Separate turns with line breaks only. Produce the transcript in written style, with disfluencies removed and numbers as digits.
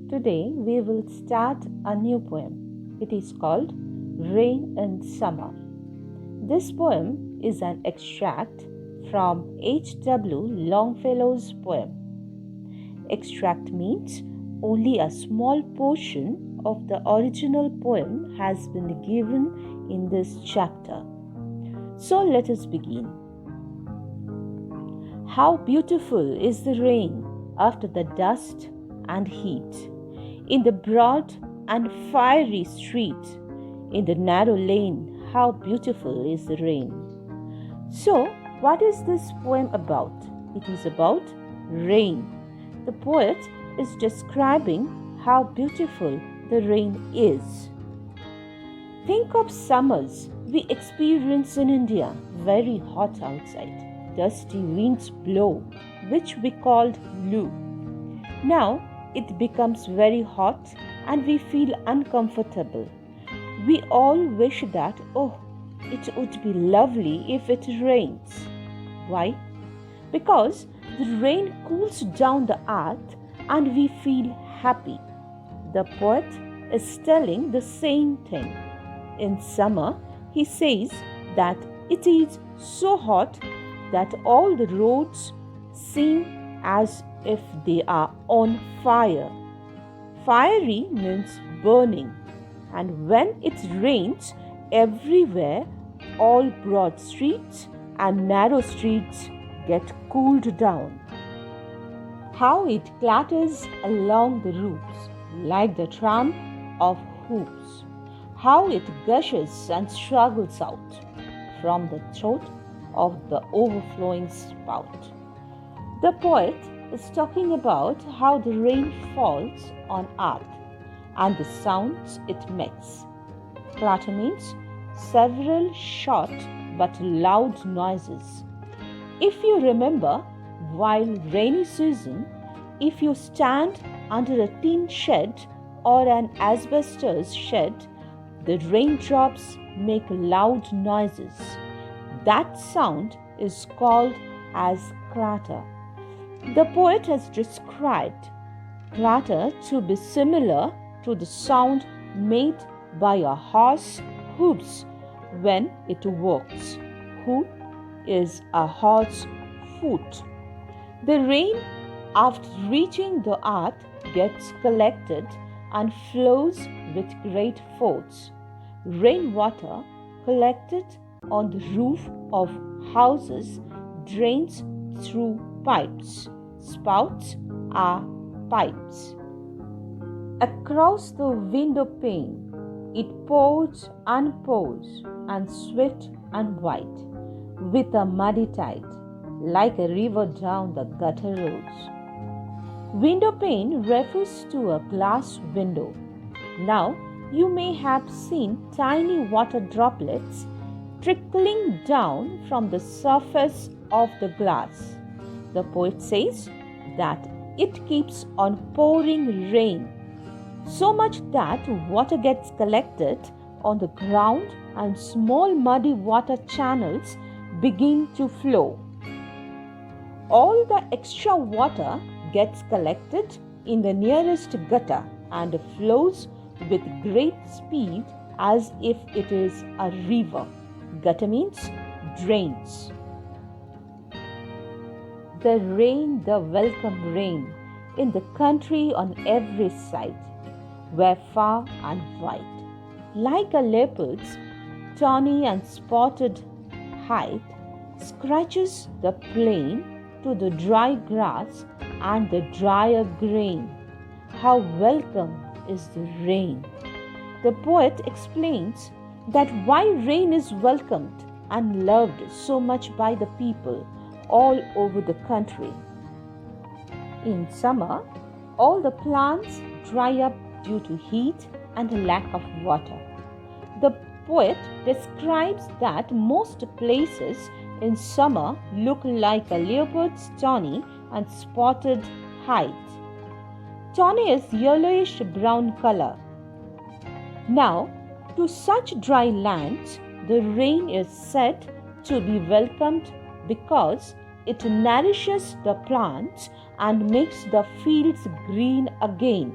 Today we will start a new poem. It is called Rain in Summer. This poem is an extract from H.W. Longfellow's poem. Extract means only a small portion of the original poem has been given in this chapter. So let us begin. How beautiful is the rain after the dust and heat, in the broad and fiery street, in the narrow lane, how beautiful is the rain. So, what is this poem about? It is about rain. The poet is describing how beautiful the rain is. Think of summers we experience in India, very hot outside. Dusty winds blow, which we called Loo. Now, it becomes very hot and we feel uncomfortable. We all wish that, it would be lovely if it rains. Why? Because the rain cools down the earth and we feel happy. The poet is telling the same thing. In summer, he says that it is so hot that all the roads seem as if they are on fire. Fiery means burning, and when it rains everywhere, all broad streets and narrow streets get cooled down. How it clatters along the roofs like the tramp of hoofs. How it gushes and struggles out from the throat of the overflowing spout. The poet is talking about how the rain falls on earth and the sounds it makes. Clatter means several short but loud noises. If you remember, while rainy season, if you stand under a tin shed or an asbestos shed, the raindrops make loud noises. That sound is called as clatter. The poet has described clatter to be similar to the sound made by a horse hoofs when it walks. Hoof is a horse's foot. The rain, after reaching the earth, gets collected and flows with great force. Rainwater collected on the roof of houses drains through pipes. Spouts are pipes. Across the window pane, it pours and pours, and swift and white, with a muddy tide, like a river down the gutter roads. Window pane refers to a glass window. Now, you may have seen tiny water droplets trickling down from the surface of the glass. The poet says that it keeps on pouring rain, so much that water gets collected on the ground and small muddy water channels begin to flow. All the extra water gets collected in the nearest gutter and flows with great speed as if it is a river. Gutter means drains. The rain, the welcome rain, in the country on every side, were far and wide. Like a leopard's tawny and spotted hide scratches the plain to the dry grass and the drier grain. How welcome is the rain. The poet explains that why rain is welcomed and loved so much by the people all over the country. In summer, all the plants dry up due to heat and lack of water. The poet describes that most places in summer look like a leopard's tawny and spotted hide. Tawny is yellowish brown color. Now, to such dry lands, the rain is said to be welcomed because it nourishes the plants and makes the fields green again.